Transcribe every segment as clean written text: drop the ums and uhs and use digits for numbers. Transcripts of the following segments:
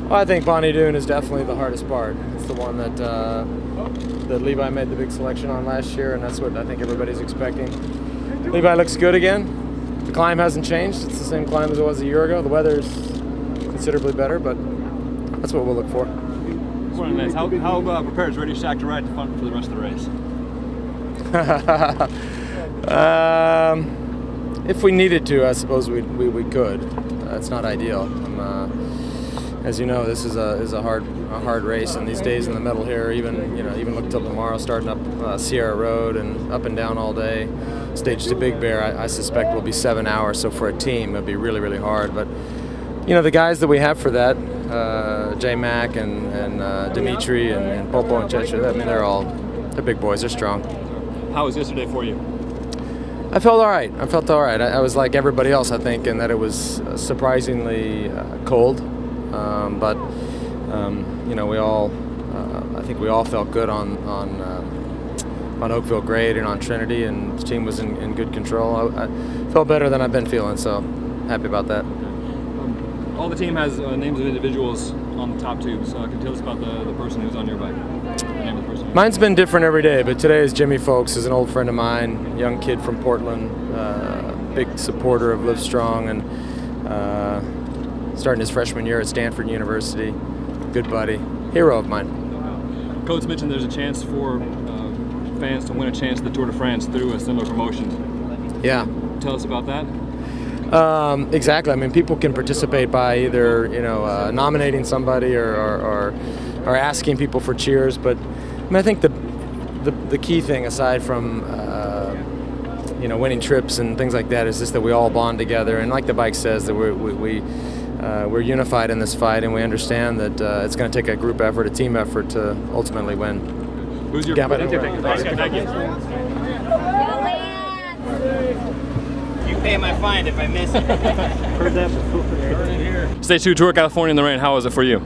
Well, I think Bonnie Doon is definitely the hardest part. It's the one that Levi made the big selection on last year, and that's what I think everybody's expecting. Levi looks good again. The climb hasn't changed. It's the same climb as it was a year ago. The weather is considerably better, but that's what we'll look for. How prepared is Radio Shack to ride the front for the rest of the race? If we needed to, I suppose we could. It's not ideal. As you know, this is a hard race, and these days in the middle here, even look till tomorrow, starting up Sierra Road and up and down all day, stage to Big Bear. I suspect will be 7 hours. So for a team, it'll be really, really hard. But the guys that we have for that, J Mac and Dimitri and Popo and Checha, I mean, they're big boys. They're strong. How was yesterday for you? I felt all right. I was like everybody else, I think, in that it was surprisingly cold. But I think we all felt good on Oakville Grade and on Trinity, and the team was in good control. I felt better than I've been feeling, so happy about that. All the team has names of individuals on the top tubes. Can you tell us about the person who's on your bike? The name of the person. Mine's been different every day, but today is Jimmy Folks, who's an old friend of mine, young kid from Portland, big supporter of Live Strong, and starting his freshman year at Stanford University. Good buddy, hero of mine. Coach mentioned there's a chance for fans to win a chance at the Tour de France through a similar promotion. Yeah. Tell us about that. Exactly. I mean, people can participate by either nominating somebody or asking people for cheers. But I mean, I think the key thing, aside from winning trips and things like that, is just that we all bond together. And like the bike says, that we're unified in this fight, and we understand that it's going to take a group effort, a team effort, to ultimately win. Who's your Thank you. You pay my fine if I miss it. Heard that before. Stage 2 Tour of California in the rain. How was it for you?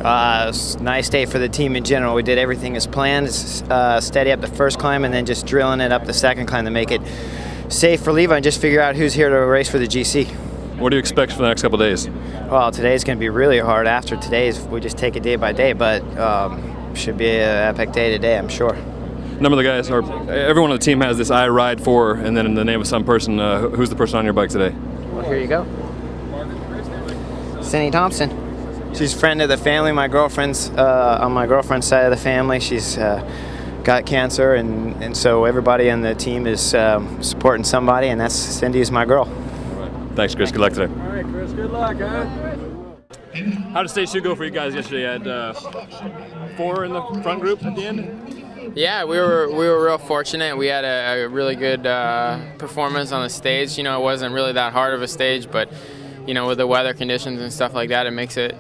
It's a nice day for the team in general. We did everything as planned, steady up the first climb and then just drilling it up the second climb to make it safe for Levi and just figure out who's here to race for the GC. What do you expect for the next couple of days? Well, today's going to be really hard. After today's, we just take it day by day, but should be an epic day today, I'm sure. A number of the guys, or everyone on the team, has this I ride for, and then in the name of some person. Who's the person on your bike today? Well, here you go. Cindy Thompson. She's a friend of the family. My girlfriend's on my girlfriend's side of the family. She's got cancer, and so everybody on the team is supporting somebody, and that's Cindy is my girl. All right. Thanks, Chris. Good luck today. All right, Chris. Good luck, huh? How did stage 2 go for you guys yesterday? You had 4 in the front group at the end? Yeah, we were real fortunate. We had a really good performance on the stage. It wasn't really that hard of a stage, but with the weather conditions and stuff like that, it makes it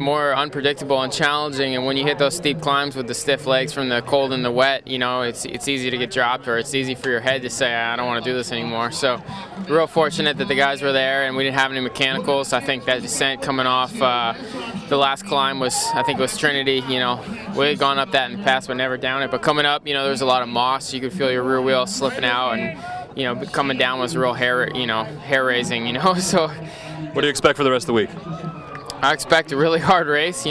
more unpredictable and challenging. And when you hit those steep climbs with the stiff legs from the cold and the wet, it's easy to get dropped, or it's easy for your head to say, I don't want to do this anymore. So real fortunate that the guys were there, and we didn't have any mechanicals. I think that descent coming off the last climb was Trinity. We had gone up that in the past but never down it. But coming up, there was a lot of moss. You could feel your rear wheel slipping out, and coming down was real hair raising. So what do you expect for the rest of the week? I expect a really hard race.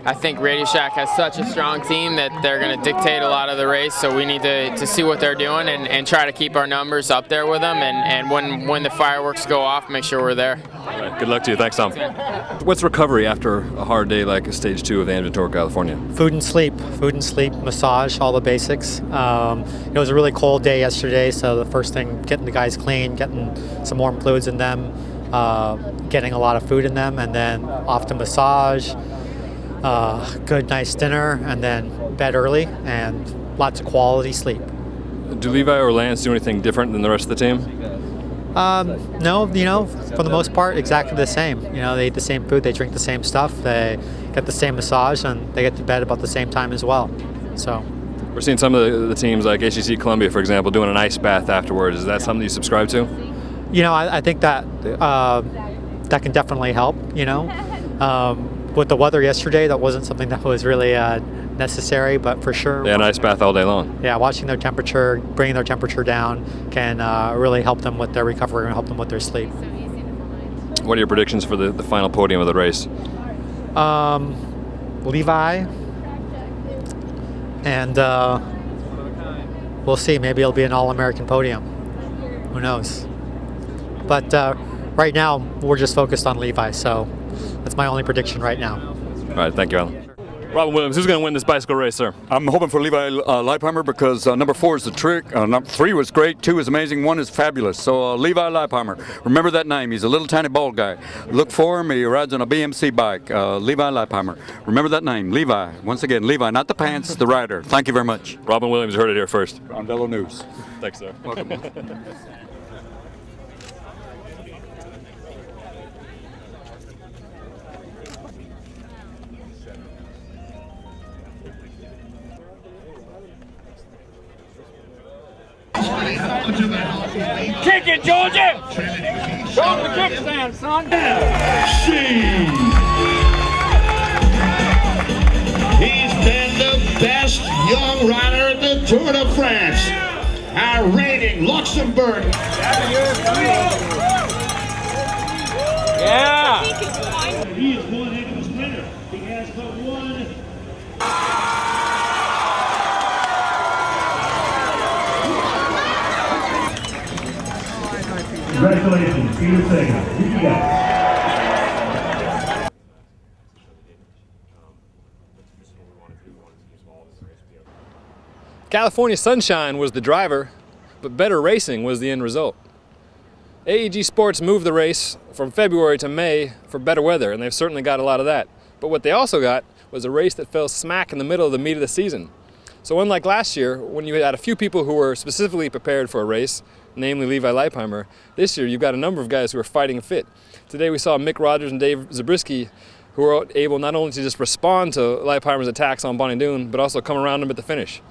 I think Radio Shack has such a strong team that they're going to dictate a lot of the race, so we need to see what they're doing and try to keep our numbers up there with them, and when the fireworks go off, make sure we're there. All right, good luck to you. Thanks, Tom. What's recovery after a hard day like a stage 2 of the Amgen Tour of California? Food and sleep, massage, all the basics. It was a really cold day yesterday, so the first thing, getting the guys clean, getting some warm fluids in them, getting a lot of food in them, and then off to massage, good nice dinner, and then bed early, and lots of quality sleep. Do Levi or Lance do anything different than the rest of the team? No, for the most part, exactly the same. They eat the same food, they drink the same stuff, they get the same massage, and they get to bed about the same time as well. So We're seeing some of the teams like HCC Columbia, for example, doing an ice bath afterwards. Is that something you subscribe to? I think that that can definitely help. With the weather yesterday, that wasn't something that was really necessary, but for sure. Yeah, an ice bath all day long. Yeah, watching their temperature, bringing their temperature down can really help them with their recovery and help them with their sleep. What are your predictions for the final podium of the race? Levi, and we'll see. Maybe it'll be an All-American podium. Who knows? But right now, we're just focused on Levi, so that's my only prediction right now. All right, thank you, Alan. Robin Williams, who's going to win this bicycle race, sir? I'm hoping for Levi Leipheimer because number 4 is the trick. Number 3 was great, 2 is amazing, 1 is fabulous. So Levi Leipheimer, remember that name. He's a little tiny bald guy. Look for him. He rides on a BMC bike. Levi Leipheimer. Remember that name, Levi. Once again, Levi, not the pants, the rider. Thank you very much. Robin Williams, you heard it here first. On Velo News. Thanks, sir. Welcome. Kick it, Georgia! Show the kickstand, son! He's been the best young rider at the Tour de France. Our reigning Luxembourg. Yeah! He is one heck of a sprinter. He has but one. Congratulations, Peter Sagan. Here you go. California Sunshine was the driver, but better racing was the end result. AEG Sports moved the race from February to May for better weather, and they've certainly got a lot of that. But what they also got was a race that fell smack in the middle of the meat of the season. So unlike last year, when you had a few people who were specifically prepared for a race, namely Levi Leipheimer, this year you've got a number of guys who are fighting fit. Today we saw Mick Rogers and Dave Zabriskie, who were able not only to just respond to Leipheimer's attacks on Bonnie Doon, but also come around him at the finish.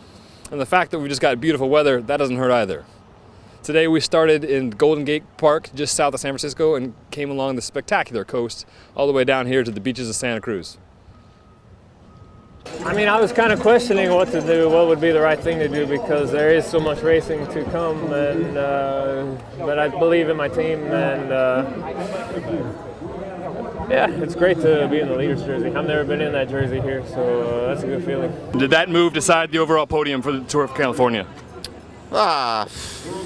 And the fact that we just got beautiful weather, that doesn't hurt either. Today we started in Golden Gate Park, just south of San Francisco, and came along the spectacular coast, all the way down here to the beaches of Santa Cruz. I mean, I was kind of questioning what to do, what would be the right thing to do, because there is so much racing to come, and but I believe in my team, and yeah, it's great to be in the leader's jersey. I've never been in that jersey here, so that's a good feeling. Did that move decide the overall podium for the Tour of California?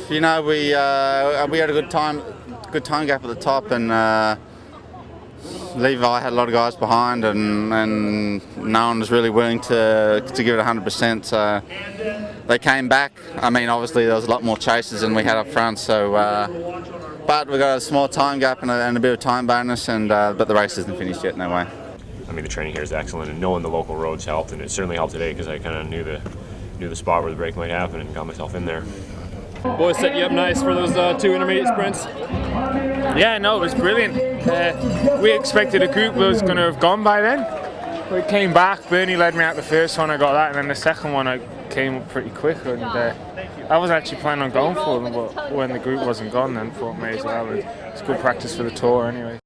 You know, we had a good time gap at the top, and Levi had a lot of guys behind, and no one was really willing to give it 100%. So they came back. I mean, obviously there was a lot more chases than we had up front. So, but we got a small time gap and a bit of time bonus, and but the race isn't finished yet. No way. I mean, the training here is excellent, and knowing the local roads helped, and it certainly helped today because I kind of knew the spot where the break might happen and got myself in there. Boys set you up nice for those 2 intermediate sprints? Yeah, no, it was brilliant. We expected the group was going to have gone by then. We came back, Bernie led me out the first one, I got that, and then the second one I came up pretty quick, and I was actually planning on going for them, but when the group wasn't gone then thought may as well. It's good practice for the tour anyway.